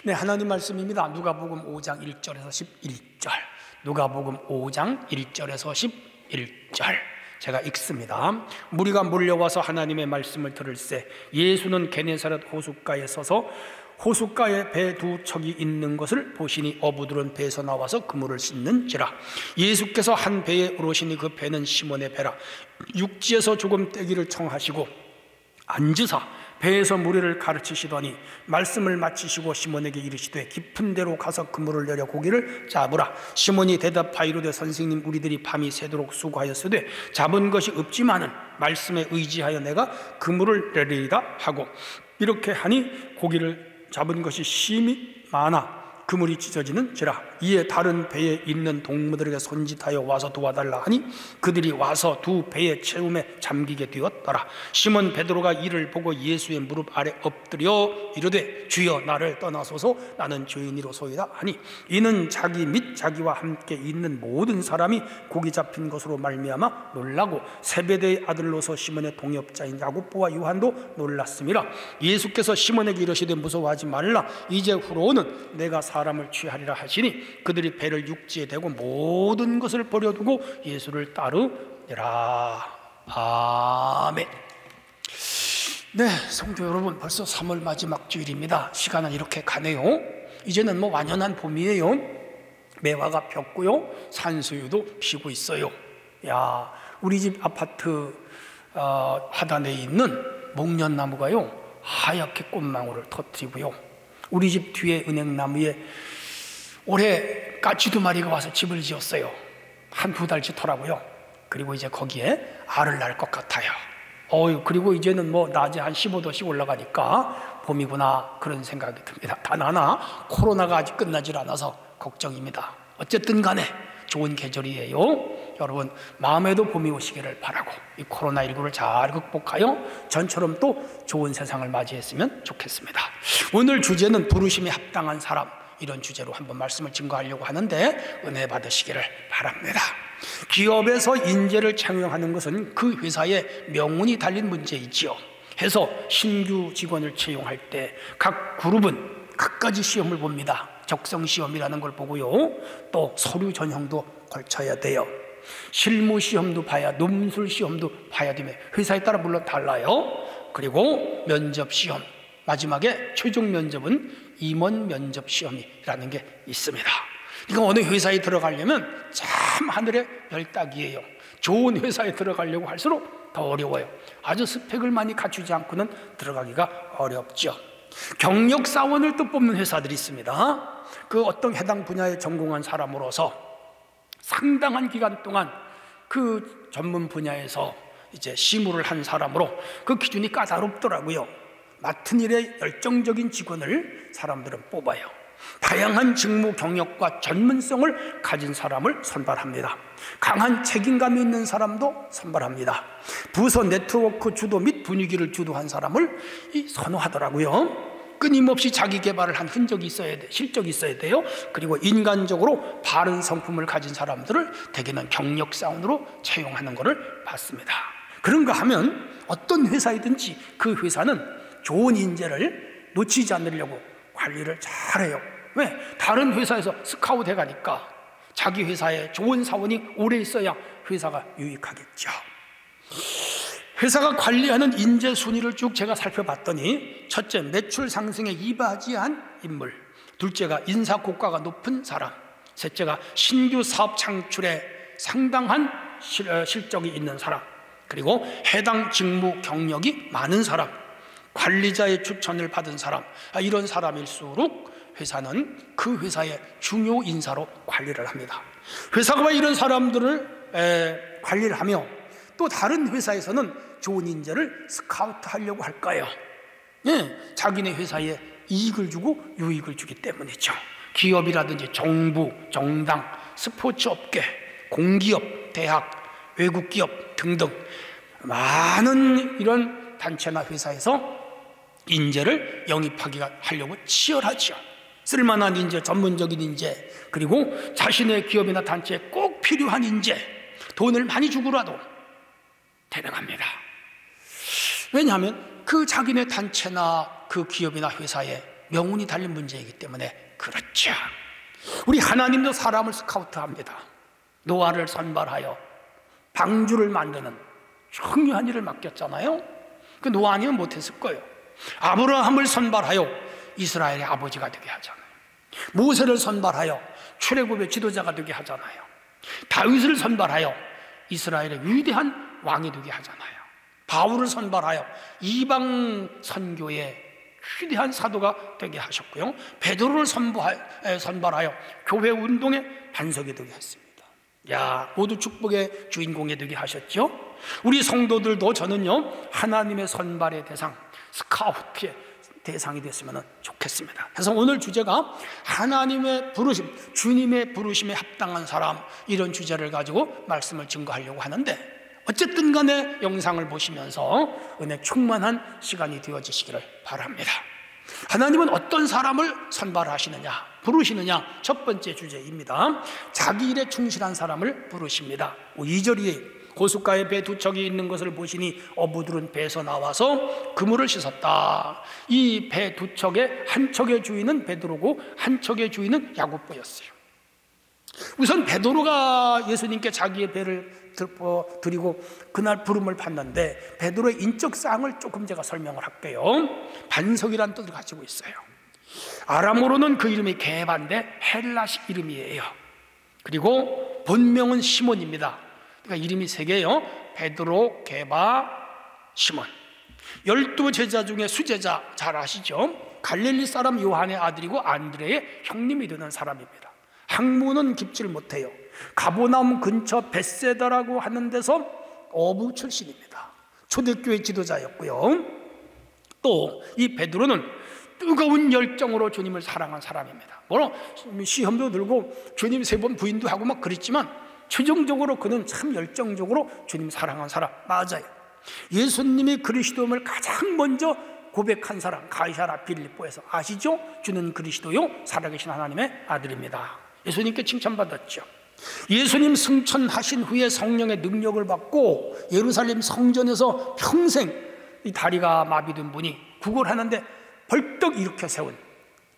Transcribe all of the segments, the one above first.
네, 하나님 말씀입니다. 누가복음 5장 1절에서 11절. 누가복음 5장 1절에서 11절. 제가 읽습니다. 무리가 몰려와서 하나님의 말씀을 들을새 예수는 게네사렛 호숫가에 서서 호숫가에 배 두 척이 있는 것을 보시니 어부들은 배에서 나와서 그물을 씻는지라. 예수께서 한 배에 오르시니 그 배는 시몬의 배라. 육지에서 조금 떼기를 청하시고 앉으사 배에서 무리를 가르치시더니 말씀을 마치시고 시몬에게 이르시되 깊은 데로 가서 그물을 내려 고기를 잡으라. 시몬이 대답하이르되 선생님, 우리들이 밤이 새도록 수고하였으되 잡은 것이 없지만은 말씀에 의지하여 내가 그물을 내리리라 하고, 이렇게 하니 고기를 잡은 것이 심히 많아 그물이 찢어지는지라. 이에 다른 배에 있는 동무들에게 손짓하여 와서 도와달라 하니 그들이 와서 두 배의 채움에 잠기게 되었더라. 시몬 베드로가 이를 보고 예수의 무릎 아래 엎드려 이르되 주여, 나를 떠나소서, 나는 죄인이로소이다 하니, 이는 자기 및 자기와 함께 있는 모든 사람이 고기 잡힌 것으로 말미암아 놀라고 세베대의 아들로서 시몬의 동역자인 야고보와 요한도 놀랐음이라. 예수께서 시몬에게 이르시되 무서워하지 말라. 이제 후로는 내가 사람을 취하리라 하시니 그들이 배를 육지에 대고 모든 것을 버려두고 예수를 따르니라. 아멘. 네, 성도 여러분, 벌써 3월 마지막 주일입니다. 시간은 이렇게 가네요. 이제는 뭐 완연한 봄이에요. 매화가 폈고요, 산수유도 피고 있어요. 야, 우리 집 아파트 하단에 있는 목련나무가요 하얗게 꽃망울을 터뜨리고요, 우리 집 뒤에 은행나무에 올해 까치 2마리가 와서 집을 지었어요. 한 2달치더라고요. 그리고 이제 거기에 알을 낳을 것 같아요. 그리고 이제는 뭐 낮에 한 15도씩 올라가니까 봄이구나, 그런 생각이 듭니다. 단 하나, 코로나가 아직 끝나질 않아서 걱정입니다. 어쨌든 간에 좋은 계절이에요. 여러분, 마음에도 봄이 오시기를 바라고 이 코로나19를 잘 극복하여 전처럼 또 좋은 세상을 맞이했으면 좋겠습니다. 오늘 주제는 부르심에 합당한 사람, 이런 주제로 한번 말씀을 증거하려고 하는데 은혜 받으시기를 바랍니다. 기업에서 인재를 채용하는 것은 그 회사의 명운이 달린 문제이지요. 해서 신규 직원을 채용할 때 각 그룹은 각가지 시험을 봅니다. 적성시험이라는 걸 보고요, 또 서류 전형도 걸쳐야 돼요. 실무시험도 봐야, 논술시험도 봐야 되며 회사에 따라 물론 달라요. 그리고 면접시험, 마지막에 최종 면접은 임원 면접시험이라는 게 있습니다. 그러니까 어느 회사에 들어가려면 참 하늘의 별 따기예요. 좋은 회사에 들어가려고 할수록 더 어려워요. 아주 스펙을 많이 갖추지 않고는 들어가기가 어렵죠. 경력사원을 또 뽑는 회사들이 있습니다. 그 어떤 해당 분야에 전공한 사람으로서 상당한 기간 동안 그 전문 분야에서 이제 시무를 한 사람으로 그 기준이 까다롭더라고요. 맡은 일에 열정적인 직원을 사람들은 뽑아요. 다양한 직무 경력과 전문성을 가진 사람을 선발합니다. 강한 책임감이 있는 사람도 선발합니다. 부서 네트워크 주도 및 분위기를 주도한 사람을 선호하더라고요. 끊임없이 자기 개발을 한 흔적이 있어야 돼, 실적이 있어야 돼요. 그리고 인간적으로 바른 성품을 가진 사람들을 대개는 경력사원으로 채용하는 것을 봤습니다. 그런가 하면 어떤 회사이든지 그 회사는 좋은 인재를 놓치지 않으려고 관리를 잘해요. 왜? 다른 회사에서 스카우트 해가니까 자기 회사에 좋은 사원이 오래 있어야 회사가 유익하겠죠. 회사가 관리하는 인재 순위를 쭉 제가 살펴봤더니, 첫째, 매출 상승에 이바지한 인물, 둘째가 인사 고가가 높은 사람, 셋째가 신규 사업 창출에 상당한 실적이 있는 사람, 그리고 해당 직무 경력이 많은 사람, 관리자의 추천을 받은 사람, 이런 사람일수록 회사는 그 회사의 중요 인사로 관리를 합니다. 회사가 왜 이런 사람들을 관리를 하며 또 다른 회사에서는 좋은 인재를 스카우트 하려고 할까요? 자기네 회사에 이익을 주고 유익을 주기 때문이죠. 기업이라든지 정부, 정당, 스포츠 업계, 공기업, 대학, 외국 기업 등등 많은 이런 단체나 회사에서 인재를 영입하려고 치열하죠. 쓸만한 인재, 전문적인 인재, 그리고 자신의 기업이나 단체에 꼭 필요한 인재, 돈을 많이 주고라도 대등합니다. 왜냐하면 그 자기네 단체나 그 기업이나 회사에 명운이 달린 문제이기 때문에 그렇죠. 우리 하나님도 사람을 스카우트합니다. 노아를 선발하여 방주를 만드는 중요한 일을 맡겼잖아요. 그 노아 아니면 못했을 거예요. 아브라함을 선발하여 이스라엘의 아버지가 되게 하잖아요. 모세를 선발하여 출애굽의 지도자가 되게 하잖아요. 다윗을 선발하여 이스라엘의 위대한 왕이 되게 하잖아요. 바울을 선발하여 이방 선교의 위대한 사도가 되게 하셨고요. 베드로를 선발하여 교회 운동의 반석이 되게 했습니다. 모두 축복의 주인공이 되게 하셨죠. 우리 성도들도 저는요, 하나님의 선발의 대상, 스카우트의 대상이 됐으면 좋겠습니다. 그래서 오늘 주제가 하나님의 부르심, 주님의 부르심에 합당한 사람, 이런 주제를 가지고 말씀을 증거하려고 하는데, 어쨌든 간에 영상을 보시면서 은혜 충만한 시간이 되어지시기를 바랍니다. 하나님은 어떤 사람을 선발하시느냐, 부르시느냐, 첫 번째 주제입니다. 자기 일에 충실한 사람을 부르십니다. 2절이 호숫가에 배 두 척이 있는 것을 보시니 어부들은 배에서 나와서 그물을 씻었다. 이 배 두 척의 한 척의 주인은 베드로고 한 척의 주인은 야고보였어요. 우선 베드로가 예수님께 자기의 배를 드리고 그날 부름을 받는데, 베드로의 인적 사항을 조금 제가 설명을 할게요. 반석이라는 뜻을 가지고 있어요. 아람어로는 그 이름이 게바인데 헬라식 이름이에요. 그리고 본명은 시몬입니다. 그러니까 이름이 세 개예요. 베드로, 게바, 시몬. 12제자 중에 수제자, 잘 아시죠? 갈릴리 사람 요한의 아들이고 안드레의 형님이 되는 사람입니다. 학문은 깊질 못해요. 가보나움 근처 벳세다라고 하는 데서 어부 출신입니다. 초대교회 지도자였고요. 또 이 베드로는 뜨거운 열정으로 주님을 사랑한 사람입니다. 물론 시험도 들고 주님 3번 부인도 하고 막 그랬지만 최종적으로 그는 참 열정적으로 주님 사랑한 사람, 맞아요. 예수님이 그리스도임을 가장 먼저 고백한 사람, 가이사라 빌립보에서 아시죠? 주는 그리스도요 살아계신 하나님의 아들입니다. 예수님께 칭찬받았죠. 예수님 승천하신 후에 성령의 능력을 받고 예루살렘 성전에서 평생 이 다리가 마비된 분이 구걸하는데 벌떡 일으켜 세운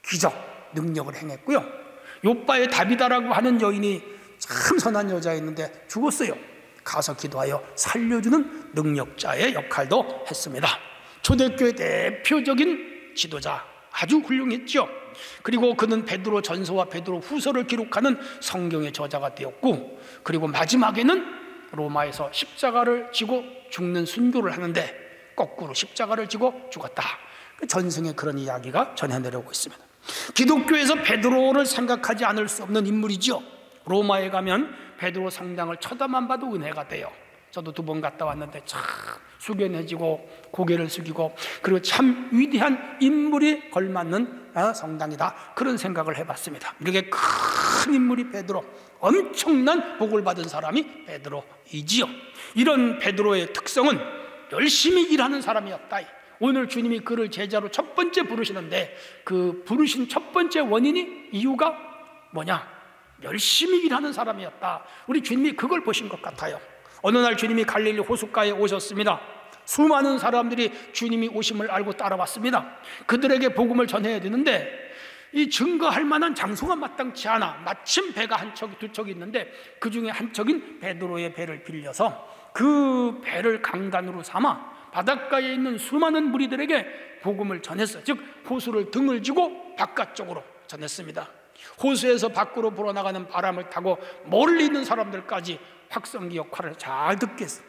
기적 능력을 행했고요. 요바의 다비다라고 하는 여인이 참 선한 여자였는데 죽었어요. 가서 기도하여 살려주는 능력자의 역할도 했습니다. 초대교회 대표적인 지도자, 아주 훌륭했죠. 그리고 그는 베드로 전서와 베드로 후서를 기록하는 성경의 저자가 되었고, 그리고 마지막에는 로마에서 십자가를 지고 죽는 순교를 하는데 거꾸로 십자가를 지고 죽었다. 전승의 그런 이야기가 전해내려오고 있습니다. 기독교에서 베드로를 생각하지 않을 수 없는 인물이죠. 로마에 가면 베드로 성당을 쳐다만 봐도 은혜가 돼요. 저도 2번 갔다 왔는데 참 숙연해지고 고개를 숙이고, 그리고 참 위대한 인물이 걸맞는 성당이다, 그런 생각을 해봤습니다. 이렇게 큰 인물이 베드로, 엄청난 복을 받은 사람이 베드로이지요. 이런 베드로의 특성은 열심히 일하는 사람이었다. 오늘 주님이 그를 제자로 첫 번째 부르시는데 그 부르신 첫 번째 원인이, 이유가 뭐냐? 열심히 일하는 사람이었다. 우리 주님이 그걸 보신 것 같아요. 어느 날 주님이 갈릴리 호숫가에 오셨습니다. 수많은 사람들이 주님이 오심을 알고 따라왔습니다. 그들에게 복음을 전해야 되는데 이 증거할 만한 장소가 마땅치 않아. 마침 배가 한 척, 2척이 있는데 그 중에 한 척인 베드로의 배를 빌려서 그 배를 강단으로 삼아 바닷가에 있는 수많은 무리들에게 복음을 전했어요. 즉 호수를 등을 지고 바깥쪽으로 전했습니다. 호수에서 밖으로 불어나가는 바람을 타고 멀리 있는 사람들까지 확성기 역할을 잘 듣게 했어요.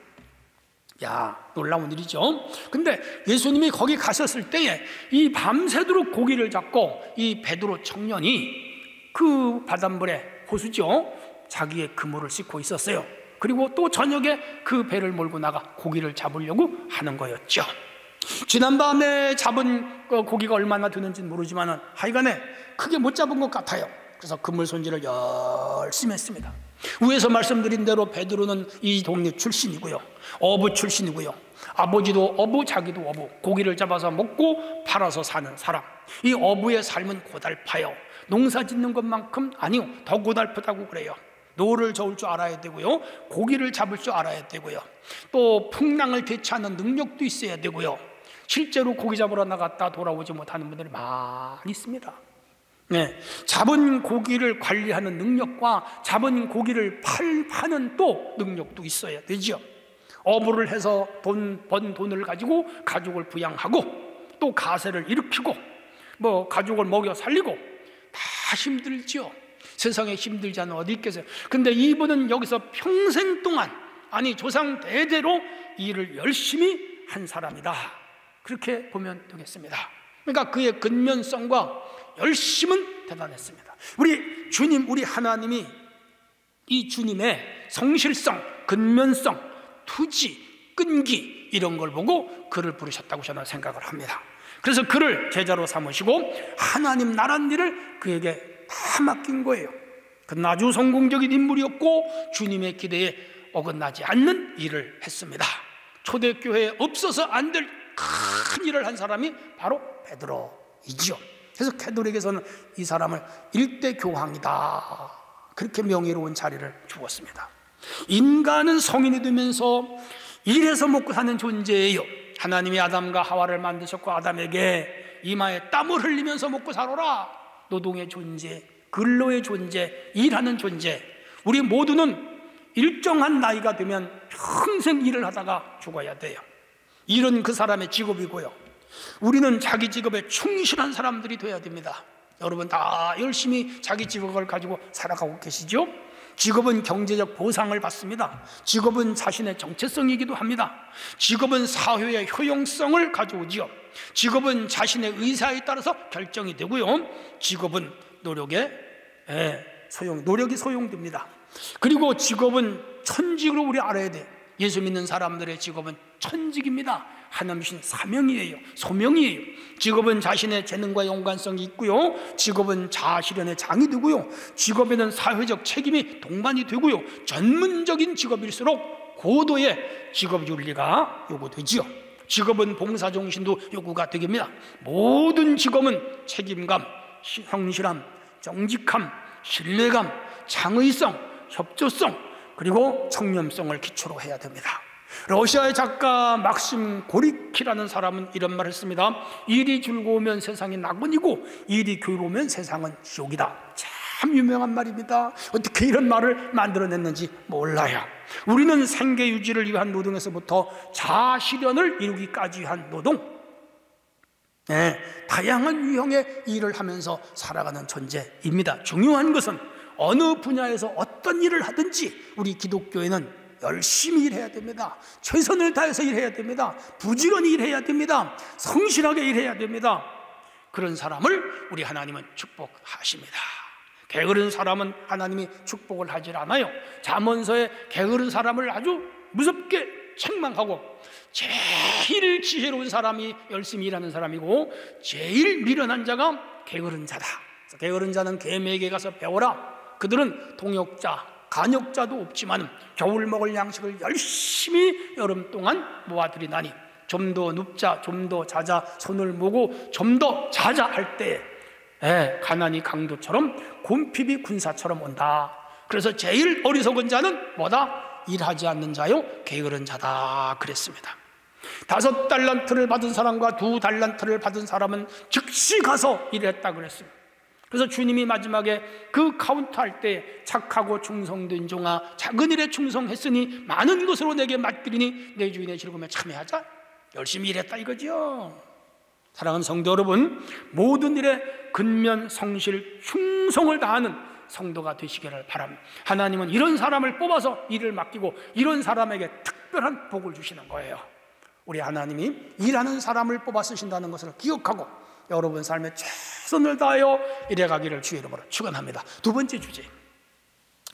놀라운 일이죠. 근데 예수님이 거기 가셨을 때에 이 밤새도록 고기를 잡고 이 베드로 청년이 그 바닷물에, 호수죠, 자기의 그물을 싣고 있었어요. 그리고 또 저녁에 그 배를 몰고 나가 고기를 잡으려고 하는 거였죠. 지난밤에 잡은 고기가 얼마나 되는지는 모르지만 하여간에 크게 못 잡은 것 같아요. 그래서 그물 손질을 열심히 했습니다. 위에서 말씀드린 대로 베드로는 이 동네 출신이고요, 어부 출신이고요. 아버지도 어부, 자기도 어부, 고기를 잡아서 먹고 팔아서 사는 사람. 이 어부의 삶은 고달파요. 농사 짓는 것만큼 아니요, 더 고달프다고 그래요. 노를 저을 줄 알아야 되고요, 고기를 잡을 줄 알아야 되고요, 또 풍랑을 대처하는 능력도 있어야 되고요. 실제로 고기 잡으러 나갔다 돌아오지 못하는 분들이 많이 있습니다. 네, 잡은 고기를 관리하는 능력과 잡은 고기를 파는 또 능력도 있어야 되죠. 어부를 해서 번 돈을 가지고 가족을 부양하고 또 가세를 일으키고 뭐 가족을 먹여 살리고 다 힘들죠. 세상에 힘들지 않은 어디 있겠어요. 근데 이분은 여기서 평생 동안, 아니 조상 대대로 일을 열심히 한 사람이다, 그렇게 보면 되겠습니다. 그러니까 그의 근면성과 열심은 대단했습니다. 우리 주님, 우리 하나님이 이 주님의 성실성, 근면성, 투지, 끈기 이런 걸 보고 그를 부르셨다고 저는 생각을 합니다. 그래서 그를 제자로 삼으시고 하나님 나라는 일을 그에게 다 맡긴 거예요. 그는 아주 성공적인 인물이었고 주님의 기대에 어긋나지 않는 일을 했습니다. 초대교회에 없어서 안 될 큰 일을 한 사람이 바로 베드로이죠. 그래서 캐톨릭에서는 이 사람을 일대 교황이다, 그렇게 명예로운 자리를 주었습니다. 인간은 성인이 되면서 일해서 먹고 사는 존재예요. 하나님이 아담과 하와를 만드셨고 아담에게 이마에 땀을 흘리면서 먹고 살아라, 노동의 존재, 근로의 존재, 일하는 존재. 우리 모두는 일정한 나이가 되면 평생 일을 하다가 죽어야 돼요. 일은 그 사람의 직업이고요. 우리는 자기 직업에 충실한 사람들이 되어야 됩니다. 여러분 다 열심히 자기 직업을 가지고 살아가고 계시죠? 직업은 경제적 보상을 받습니다. 직업은 자신의 정체성이기도 합니다. 직업은 사회의 효용성을 가져오지요. 직업은 자신의 의사에 따라서 결정이 되고요. 직업은 노력이 소용됩니다. 그리고 직업은 천직으로 우리 알아야 돼요. 예수 믿는 사람들의 직업은 천직입니다. 하나님 주신 사명이에요, 소명이에요. 직업은 자신의 재능과 연관성이 있고요, 직업은 자아실현의 장이 되고요, 직업에는 사회적 책임이 동반이 되고요, 전문적인 직업일수록 고도의 직업윤리가 요구되지요. 직업은 봉사정신도 요구가 되겠습니다. 모든 직업은 책임감, 성실함, 정직함, 신뢰감, 창의성, 협조성, 그리고 청렴성을 기초로 해야 됩니다. 러시아의 작가 막심 고리키라는 사람은 이런 말을 했습니다. 일이 즐거우면 세상이 낙원이고 일이 괴로우면 세상은 지옥이다. 참 유명한 말입니다. 어떻게 이런 말을 만들어냈는지 몰라요. 우리는 생계 유지를 위한 노동에서부터 자아실현을 이루기까지 위한 노동, 다양한 유형의 일을 하면서 살아가는 존재입니다. 중요한 것은 어느 분야에서 어떤 일을 하든지 우리 기독교회는 열심히 일해야 됩니다. 최선을 다해서 일해야 됩니다. 부지런히 일해야 됩니다. 성실하게 일해야 됩니다. 그런 사람을 우리 하나님은 축복하십니다. 게으른 사람은 하나님이 축복을 하질 않아요. 잠언서에 게으른 사람을 아주 무섭게 책망하고, 제일 지혜로운 사람이 열심히 일하는 사람이고 제일 미련한 자가 게으른 자다. 게으른 자는 개미에게 가서 배워라. 그들은 동역자, 간역자도 없지만 겨울 먹을 양식을 열심히 여름 동안 모아들이나니 좀 더 눕자, 좀 더 자자, 손을 모으고 좀 더 자자 할 때에 가난이 강도처럼 곰핍이 군사처럼 온다. 그래서 제일 어리석은 자는 뭐다? 일하지 않는 자요, 게으른 자다 그랬습니다. 5달란트를 받은 사람과 2달란트를 받은 사람은 즉시 가서 일했다 그랬습니다. 그래서 주님이 마지막에 그 카운트 할 때 착하고 충성된 종아, 작은 일에 충성했으니 많은 것으로 내게 맡기리니 내 주인의 즐거움에 참여하자. 열심히 일했다 이거죠. 사랑하는 성도 여러분, 모든 일에 근면, 성실, 충성을 다하는 성도가 되시기를 바랍니다. 하나님은 이런 사람을 뽑아서 일을 맡기고 이런 사람에게 특별한 복을 주시는 거예요. 우리 하나님이 일하는 사람을 뽑아 쓰신다는 것을 기억하고 여러분 삶에 최선을 다하여 일해가기를 주의 이름으로 축원합니다. 두 번째 주제,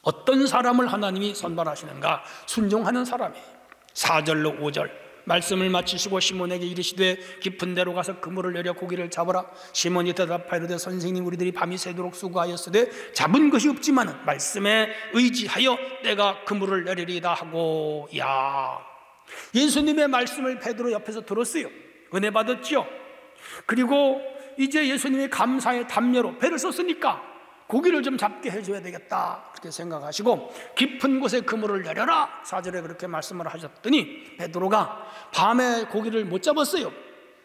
어떤 사람을 하나님이 선발하시는가? 순종하는 사람이에요. 4절로 5절 말씀을 마치시고 시몬에게 이르시되 깊은 데로 가서 그물을 내려 고기를 잡으라. 시몬이 대답하이르되 선생님, 우리들이 밤이 새도록 수고하였으되 잡은 것이 없지만 말씀에 의지하여 내가 그물을 내리리다 하고. 예수님의 말씀을 베드로 옆에서 들었어요. 은혜 받았죠. 그리고 이제 예수님이 감사의 담례로 배를 썼으니까 고기를 좀 잡게 해줘야 되겠다, 그렇게 생각하시고 깊은 곳에 그물을 내려라, 4절에 그렇게 말씀을 하셨더니 베드로가 밤에 고기를 못 잡았어요.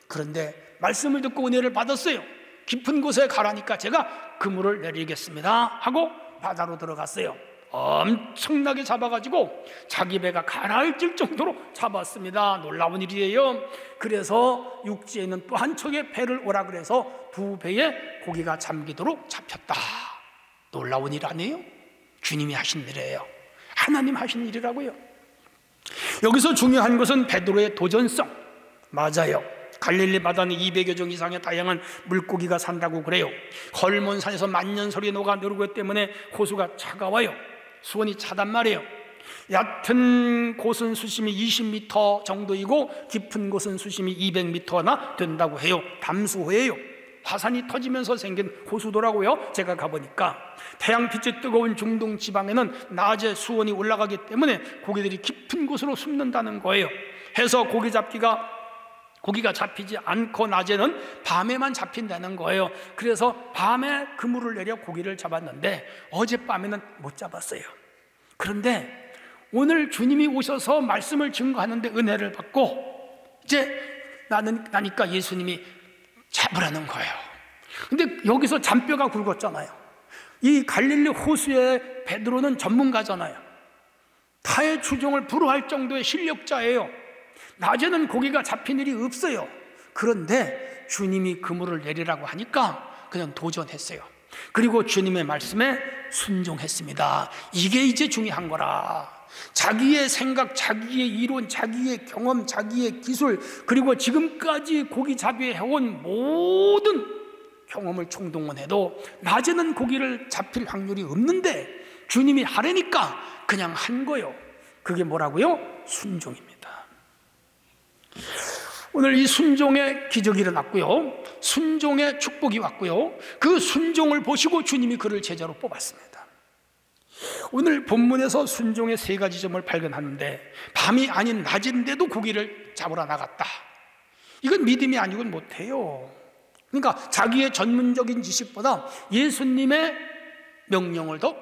그런데 말씀을 듣고 은혜를 받았어요. 깊은 곳에 가라니까 제가 그물을 내리겠습니다 하고 바다로 들어갔어요. 엄청나게 잡아가지고 자기 배가 가라앉을 정도로 잡았습니다. 놀라운 일이에요. 그래서 육지에 있는 또 한 척의 배를 오라 그래서 두 배에 고기가 잠기도록 잡혔다. 놀라운 일 아니에요? 주님이 하신 일이에요. 하나님 하신 일이라고요. 여기서 중요한 것은 베드로의 도전성. 맞아요. 갈릴리 바다는 200여 종 이상의 다양한 물고기가 산다고 그래요. 헐몬산에서 만년설이 녹아 내려오기 때문에 호수가 차가워요. 수온이 차단 말이에요. 얕은 곳은 수심이 20m 정도이고 깊은 곳은 수심이 200m나 된다고 해요. 담수호예요. 화산이 터지면서 생긴 호수더라고요. 제가 가보니까 태양빛이 뜨거운 중동 지방에는 낮에 수온이 올라가기 때문에 고기들이 깊은 곳으로 숨는다는 거예요. 해서 고기가 잡히지 않고 낮에는 밤에만 잡힌다는 거예요. 그래서 밤에 그물을 내려 고기를 잡았는데 어젯밤에는 못 잡았어요. 그런데 오늘 주님이 오셔서 말씀을 증거하는데 은혜를 받고 이제 나니까 예수님이 잡으라는 거예요. 근데 여기서 잔뼈가 굵었잖아요. 이 갈릴리 호수의 베드로는 전문가잖아요. 타의 추종을 불허할 정도의 실력자예요. 낮에는 고기가 잡힌 일이 없어요. 그런데 주님이 그물을 내리라고 하니까 그냥 도전했어요. 그리고 주님의 말씀에 순종했습니다. 이게 이제 중요한 거라. 자기의 생각, 자기의 이론, 자기의 경험, 자기의 기술, 그리고 지금까지 고기 잡이에 해온 모든 경험을 총동원해도 낮에는 고기를 잡힐 확률이 없는데 주님이 하라니까 그냥 한 거예요. 그게 뭐라고요? 순종입니다. 오늘 이 순종의 기적이 일어났고요, 순종의 축복이 왔고요, 그 순종을 보시고 주님이 그를 제자로 뽑았습니다. 오늘 본문에서 순종의 세 가지 점을 발견하는데 밤이 아닌 낮인데도 고기를 잡으러 나갔다. 이건 믿음이 아니고는 못해요. 그러니까 자기의 전문적인 지식보다 예수님의 명령을 더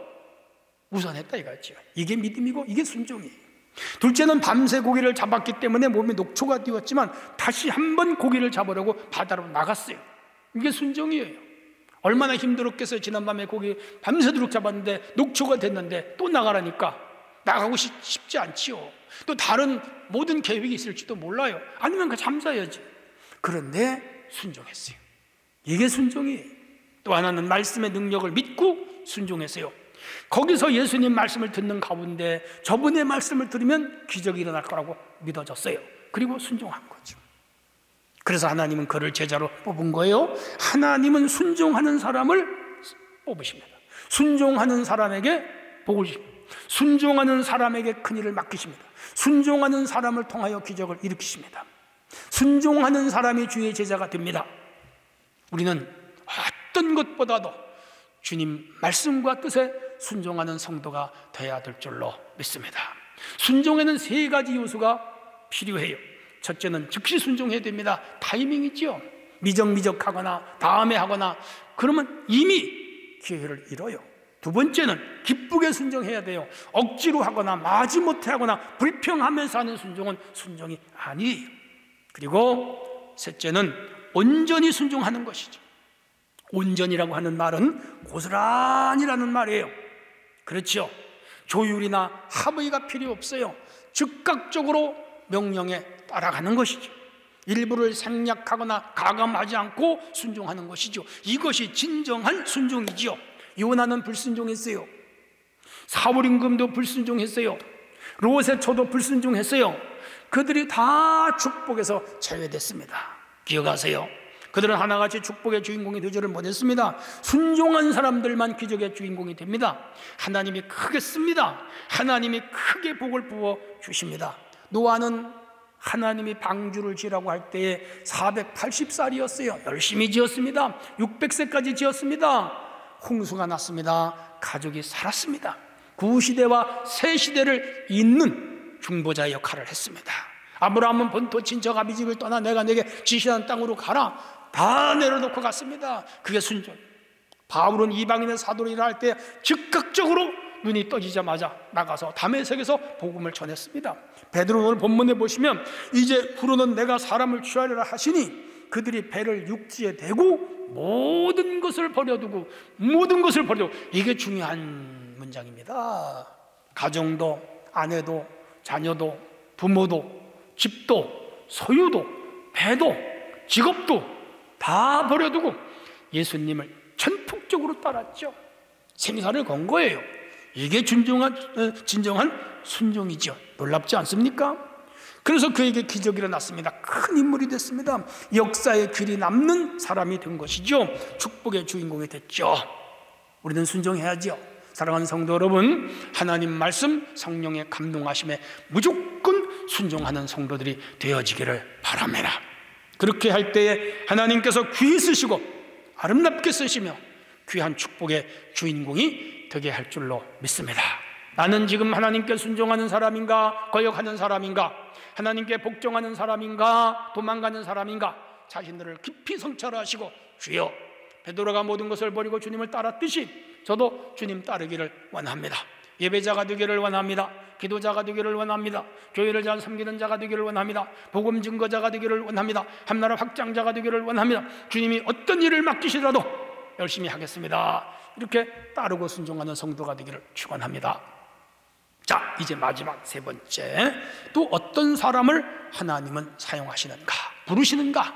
우선했다 이거죠. 이게 믿음이고 이게 순종이에요. 둘째는 밤새 고기를 잡았기 때문에 몸에 녹초가 띄었지만 다시 한번 고기를 잡으려고 바다로 나갔어요. 이게 순종이에요. 얼마나 힘들었겠어요. 지난밤에 고기 밤새도록 잡았는데 녹초가 됐는데 또 나가라니까 나가고 싶지 않지요. 또 다른 모든 계획이 있을지도 몰라요. 아니면 그 잠자야지. 그런데 순종했어요. 이게 순종이에요. 또 하나는 말씀의 능력을 믿고 순종했어요. 거기서 예수님 말씀을 듣는 가운데 저분의 말씀을 들으면 기적이 일어날 거라고 믿어졌어요. 그리고 순종한 거죠. 그래서 하나님은 그를 제자로 뽑은 거예요. 하나님은 순종하는 사람을 뽑으십니다. 순종하는 사람에게 복을 주십니다. 순종하는 사람에게 큰일을 맡기십니다. 순종하는 사람을 통하여 기적을 일으키십니다. 순종하는 사람이 주의 제자가 됩니다. 우리는 어떤 것보다도 주님 말씀과 뜻에 순종하는 성도가 되어야 될 줄로 믿습니다. 순종에는 세 가지 요소가 필요해요. 첫째는 즉시 순종해야 됩니다. 타이밍이죠. 미적미적하거나 다음에 하거나 그러면 이미 기회를 잃어요. 두 번째는 기쁘게 순종해야 돼요. 억지로 하거나 마지못해 하거나 불평하면서 하는 순종은 순종이 아니에요. 그리고 셋째는 온전히 순종하는 것이죠. 온전이라고 하는 말은 고스란히라는 말이에요. 그렇죠. 조율이나 합의가 필요 없어요. 즉각적으로 명령에 따라가는 것이죠. 일부를 생략하거나 가감하지 않고 순종하는 것이죠. 이것이 진정한 순종이지요. 요나는 불순종했어요. 사울 임금도 불순종했어요. 롯의 처도 불순종했어요. 그들이 다 축복에서 제외됐습니다. 기억하세요. 그들은 하나같이 축복의 주인공이 되지를 못했습니다. 순종한 사람들만 기적의 주인공이 됩니다. 하나님이 크게 씁니다. 하나님이 크게 복을 부어 주십니다. 노아는 하나님이 방주를 지으라고 할 때에 480살이었어요. 열심히 지었습니다. 600세까지 지었습니다. 홍수가 났습니다. 가족이 살았습니다. 구시대와 새시대를 잇는 중보자의 역할을 했습니다. 아브라함은 본토 친척 아비 집을 떠나 내가 내게 지시한 땅으로 가라. 다 내려놓고 갔습니다. 그게 순종. 바울은 이방인의 사도로 일할 때 즉각적으로 눈이 떠지자마자 나가서 다메섹에서 복음을 전했습니다. 베드로는 오늘 본문에 보시면 이제 후로는 내가 사람을 취하리라 하시니 그들이 배를 육지에 대고 모든 것을 버려두고 이게 중요한 문장입니다. 가정도, 아내도, 자녀도, 부모도, 집도, 소유도, 배도, 직업도 다 버려두고 예수님을 전폭적으로 따랐죠. 생사를 건 거예요. 이게 진정한 순종이죠. 놀랍지 않습니까? 그래서 그에게 기적이 일어났습니다. 큰 인물이 됐습니다. 역사의 길이 남는 사람이 된 것이죠. 축복의 주인공이 됐죠. 우리는 순종해야죠. 사랑하는 성도 여러분, 하나님 말씀, 성령의 감동하심에 무조건 순종하는 성도들이 되어지기를 바랍니다. 그렇게 할 때에 하나님께서 귀히 쓰시고 아름답게 쓰시며 귀한 축복의 주인공이 되게 할 줄로 믿습니다. 나는 지금 하나님께 순종하는 사람인가, 거역하는 사람인가, 하나님께 복종하는 사람인가, 도망가는 사람인가, 자신들을 깊이 성찰하시고 주여, 베드로가 모든 것을 버리고 주님을 따랐듯이 저도 주님 따르기를 원합니다. 예배자가 되기를 원합니다. 기도자가 되기를 원합니다. 교회를 잘 섬기는 자가 되기를 원합니다. 복음 증거자가 되기를 원합니다. 한나라 확장자가 되기를 원합니다. 주님이 어떤 일을 맡기시더라도 열심히 하겠습니다. 이렇게 따르고 순종하는 성도가 되기를 축원합니다. 자, 이제 마지막 세 번째, 또 어떤 사람을 하나님은 사용하시는가, 부르시는가?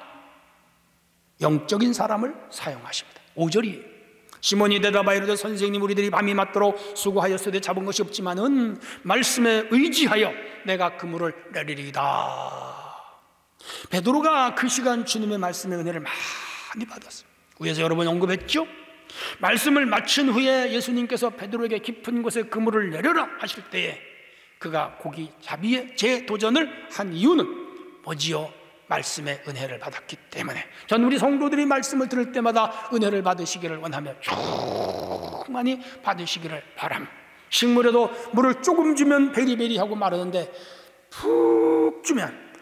영적인 사람을 사용하십니다. 5절이에요. 시몬이 대답하여 이르되 선생님, 우리들이 밤이 맞도록 수고하였으되 잡은 것이 없지만은 말씀에 의지하여 내가 그물을 내리리이다. 베드로가 그 시간 주님의 말씀의 은혜를 많이 받았어요. 위에서 여러 번 언급했죠. 말씀을 마친 후에 예수님께서 베드로에게 깊은 곳에 그물을 내려라 하실 때에 그가 고기 잡이의 재도전을 한 이유는 뭐지요? 말씀의 은혜를 받았기 때문에. 전 우리 성도들이 말씀을 들을 때마다 은혜를 받으시기를 원하며 충만히 받으시기를 바랍니다. 식물에도 물을 조금 주면 베리베리하고 마르는데 푹 주면,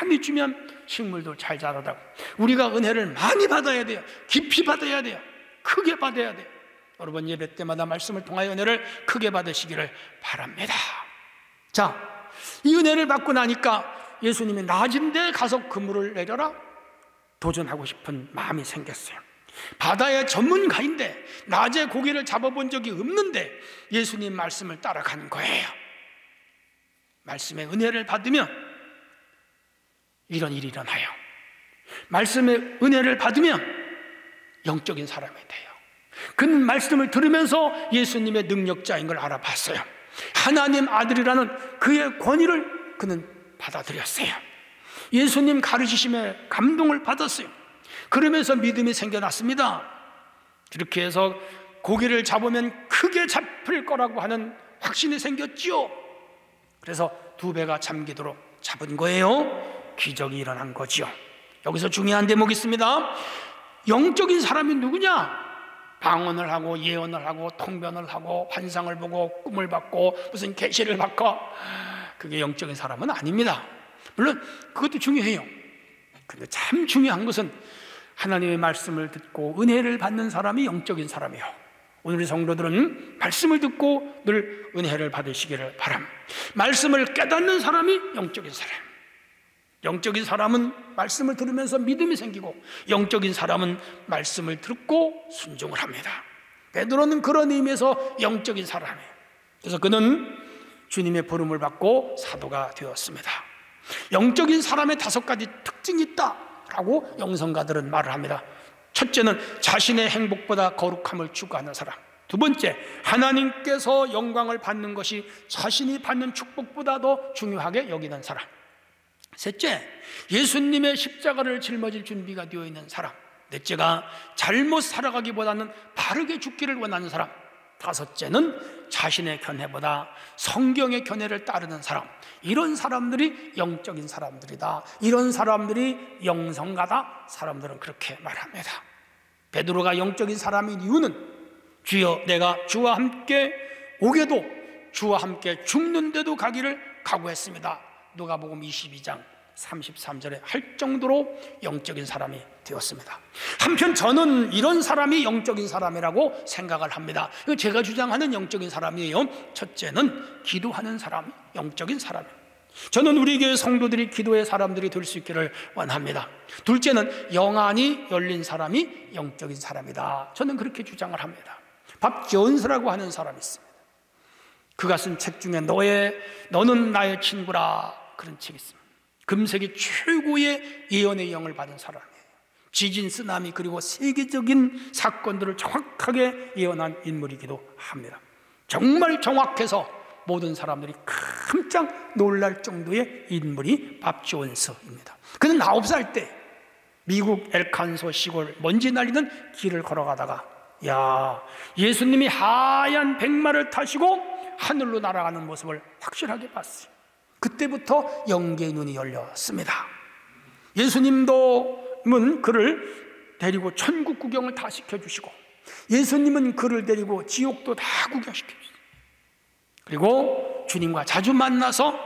많이 주면 식물도 잘 자라다고. 우리가 은혜를 많이 받아야 돼요. 깊이 받아야 돼요. 크게 받아야 돼요. 여러분 예배 때마다 말씀을 통하여 은혜를 크게 받으시기를 바랍니다. 자, 이 은혜를 받고 나니까 예수님이 낮은 데 가서 그물을 내려라 도전하고 싶은 마음이 생겼어요. 바다의 전문가인데 낮에 고기를 잡아본 적이 없는데 예수님 말씀을 따라가는 거예요. 말씀의 은혜를 받으면 이런 일이 일어나요. 말씀의 은혜를 받으면 영적인 사람이 돼요. 그는 말씀을 들으면서 예수님의 능력자인 걸 알아봤어요. 하나님 아들이라는 그의 권위를 그는 받아들였어요. 예수님 가르치심에 감동을 받았어요. 그러면서 믿음이 생겨났습니다. 그렇게 해서 고기를 잡으면 크게 잡힐 거라고 하는 확신이 생겼죠. 그래서 2배가 잠기도록 잡은 거예요. 기적이 일어난 거죠. 여기서 중요한 대목이 있습니다. 영적인 사람이 누구냐? 방언을 하고 예언을 하고 통변을 하고 환상을 보고 꿈을 받고 무슨 계시를 받고, 그게 영적인 사람은 아닙니다. 물론 그것도 중요해요. 근데 참 중요한 것은 하나님의 말씀을 듣고 은혜를 받는 사람이 영적인 사람이에요. 오늘 우리 성도들은 말씀을 듣고 늘 은혜를 받으시기를 바랍니다. 말씀을 깨닫는 사람이 영적인 사람. 영적인 사람은 말씀을 들으면서 믿음이 생기고, 영적인 사람은 말씀을 듣고 순종을 합니다. 베드로는 그런 의미에서 영적인 사람이에요. 그래서 그는 주님의 부름을 받고 사도가 되었습니다. 영적인 사람의 5가지 특징이 있다라고 영성가들은 말을 합니다. 첫째는 자신의 행복보다 거룩함을 추구하는 사람. 2번째, 하나님께서 영광을 받는 것이 자신이 받는 축복보다도 중요하게 여기는 사람. 셋째, 예수님의 십자가를 짊어질 준비가 되어 있는 사람. 넷째가 잘못 살아가기보다는 바르게 죽기를 원하는 사람. 5째는 자신의 견해보다 성경의 견해를 따르는 사람. 이런 사람들이 영적인 사람들이다. 이런 사람들이 영성가다. 사람들은 그렇게 말합니다. 베드로가 영적인 사람인 이유는 주여 내가 주와 함께 오게도 주와 함께 죽는데도 가기를 각오했습니다. 누가복음 22장 33절에 할 정도로 영적인 사람이 되었습니다. 한편 저는 이런 사람이 영적인 사람이라고 생각을 합니다. 제가 주장하는 영적인 사람이에요. 첫째는 기도하는 사람, 영적인 사람이에요. 저는 우리 교회 성도들이 기도의 사람들이 될 수 있기를 원합니다. 둘째는 영안이 열린 사람이 영적인 사람이다. 저는 그렇게 주장을 합니다. 밥 존스라고 하는 사람이 있습니다. 그가 쓴 책 중에 너는 나의 친구라, 그런 책이 있습니다. 금세기 최고의 예언의 영을 받은 사람이에요. 지진, 쓰나미, 그리고 세계적인 사건들을 정확하게 예언한 인물이기도 합니다. 정말 정확해서 모든 사람들이 깜짝 놀랄 정도의 인물이 밥 존스입니다. 그는 9살 때 미국 엘칸소 시골 먼지 날리는 길을 걸어가다가 예수님이 하얀 백마를 타시고 하늘로 날아가는 모습을 확실하게 봤어요. 그때부터 영계의 눈이 열렸습니다. 예수님은 그를 데리고 천국 구경을 다 시켜주시고, 예수님은 그를 데리고 지옥도 다 구경시켜주시고, 그리고 주님과 자주 만나서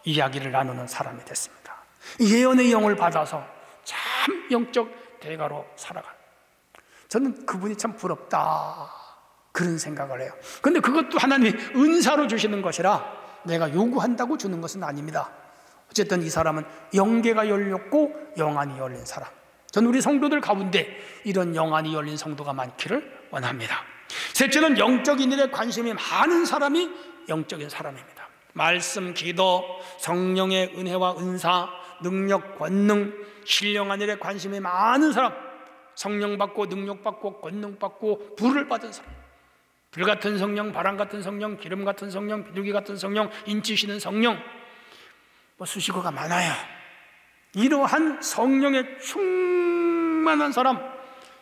이야기를 나누는 사람이 됐습니다. 예언의 영을 받아서 참 영적 대가로 살아간, 저는 그분이 참 부럽다, 그런 생각을 해요. 그런데 그것도 하나님이 은사로 주시는 것이라 내가 요구한다고 주는 것은 아닙니다. 어쨌든 이 사람은 영계가 열렸고 영안이 열린 사람, 전 우리 성도들 가운데 이런 영안이 열린 성도가 많기를 원합니다. 셋째는 영적인 일에 관심이 많은 사람이 영적인 사람입니다. 말씀, 기도, 성령의 은혜와 은사, 능력, 권능, 신령한 일에 관심이 많은 사람, 성령 받고 능력 받고 권능 받고 불을 받은 사람, 불 같은 성령, 바람 같은 성령, 기름 같은 성령, 비둘기 같은 성령, 인치시는 성령, 수식어가 많아요. 이러한 성령에 충만한 사람,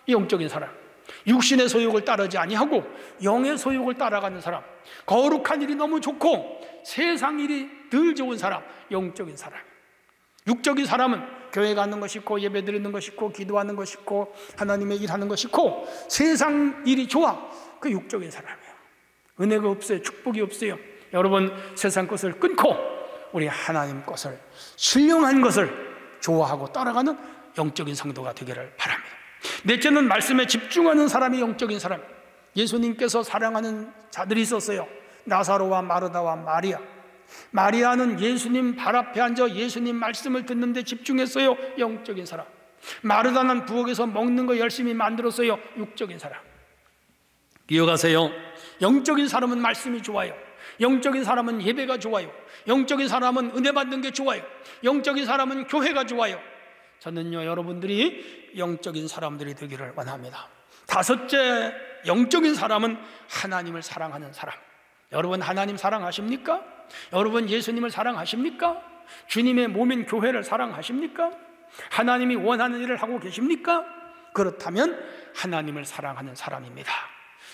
영적인 사람, 육신의 소욕을 따르지 아니하고 영의 소욕을 따라가는 사람, 거룩한 일이 너무 좋고 세상 일이 덜 좋은 사람, 영적인 사람. 육적인 사람은 교회 가는 것이 있고 예배 드리는 것이 있고 기도하는 것이 있고 하나님의 일하는 것이 있고 세상 일이 좋아, 그 육적인 사람이에요. 은혜가 없어요. 축복이 없어요. 여러분, 세상 것을 끊고 우리 하나님 것을, 신령한 것을 좋아하고 따라가는 영적인 성도가 되기를 바랍니다. 넷째는 말씀에 집중하는 사람이 영적인 사람. 예수님께서 사랑하는 자들이 있었어요. 나사로와 마르다와 마리아. 마리아는 예수님 발 앞에 앉아 예수님 말씀을 듣는데 집중했어요. 영적인 사람. 마르다는 부엌에서 먹는 거 열심히 만들었어요. 육적인 사람. 기억하세요. 영적인 사람은 말씀이 좋아요. 영적인 사람은 예배가 좋아요. 영적인 사람은 은혜 받는 게 좋아요. 영적인 사람은 교회가 좋아요. 저는요, 여러분들이 영적인 사람들이 되기를 원합니다. 다섯째, 영적인 사람은 하나님을 사랑하는 사람. 여러분, 하나님 사랑하십니까? 여러분, 예수님을 사랑하십니까? 주님의 몸인 교회를 사랑하십니까? 하나님이 원하는 일을 하고 계십니까? 그렇다면 하나님을 사랑하는 사람입니다.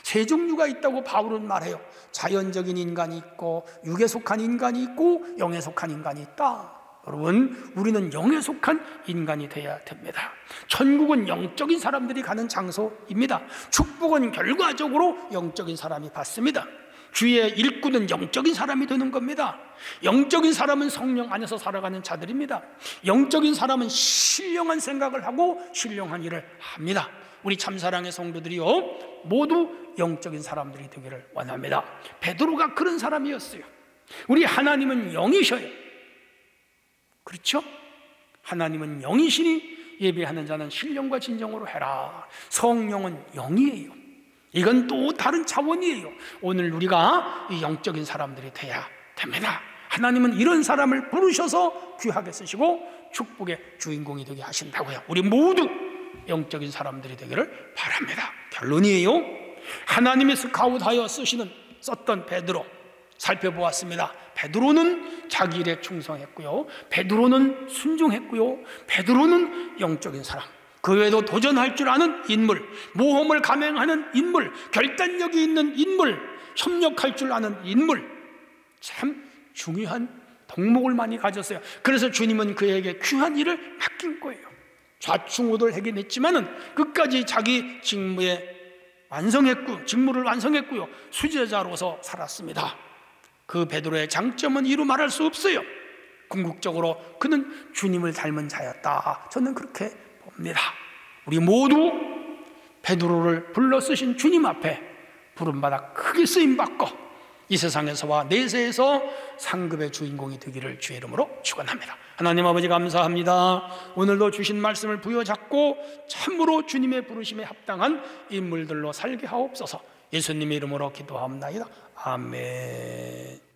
세 종류가 있다고 바울은 말해요. 자연적인 인간이 있고 육에 속한 인간이 있고 영에 속한 인간이 있다. 여러분, 우리는 영에 속한 인간이 되어야 됩니다. 천국은 영적인 사람들이 가는 장소입니다. 축복은 결과적으로 영적인 사람이 받습니다. 주의 일꾼은 영적인 사람이 되는 겁니다. 영적인 사람은 성령 안에서 살아가는 자들입니다. 영적인 사람은 신령한 생각을 하고 신령한 일을 합니다. 우리 참사랑의 성도들이요, 모두 영적인 사람들이 되기를 원합니다. 베드로가 그런 사람이었어요. 우리 하나님은 영이셔요. 그렇죠? 하나님은 영이시니 예배하는 자는 신령과 진정으로 해라. 성령은 영이에요. 이건 또 다른 차원이에요. 오늘 우리가 이 영적인 사람들이 돼야 됩니다. 하나님은 이런 사람을 부르셔서 귀하게 쓰시고 축복의 주인공이 되게 하신다고요. 우리 모두 영적인 사람들이 되기를 바랍니다. 결론이에요. 하나님이 스카웃하여 썼던 베드로 살펴보았습니다. 베드로는 자기 일에 충성했고요, 베드로는 순종했고요, 베드로는 영적인 사람, 그 외에도 도전할 줄 아는 인물, 모험을 감행하는 인물, 결단력이 있는 인물, 협력할 줄 아는 인물, 참 중요한 덕목을 많이 가졌어요. 그래서 주님은 그에게 귀한 일을 맡긴 거예요. 좌충우돌하긴 했지만은 끝까지 자기 직무를 완성했고요, 수제자로서 살았습니다. 그 베드로의 장점은 이루 말할 수 없어요. 궁극적으로 그는 주님을 닮은 자였다. 저는 그렇게 봅니다. 우리 모두 베드로를 불러 쓰신 주님 앞에 부름받아 크게 쓰임받고 이 세상에서와 내세에서 상급의 주인공이 되기를 주의 이름으로 축원합니다. 하나님 아버지 감사합니다. 오늘도 주신 말씀을 부여잡고 참으로 주님의 부르심에 합당한 인물들로 살게 하옵소서. 예수님의 이름으로 기도하옵나이다. 아멘.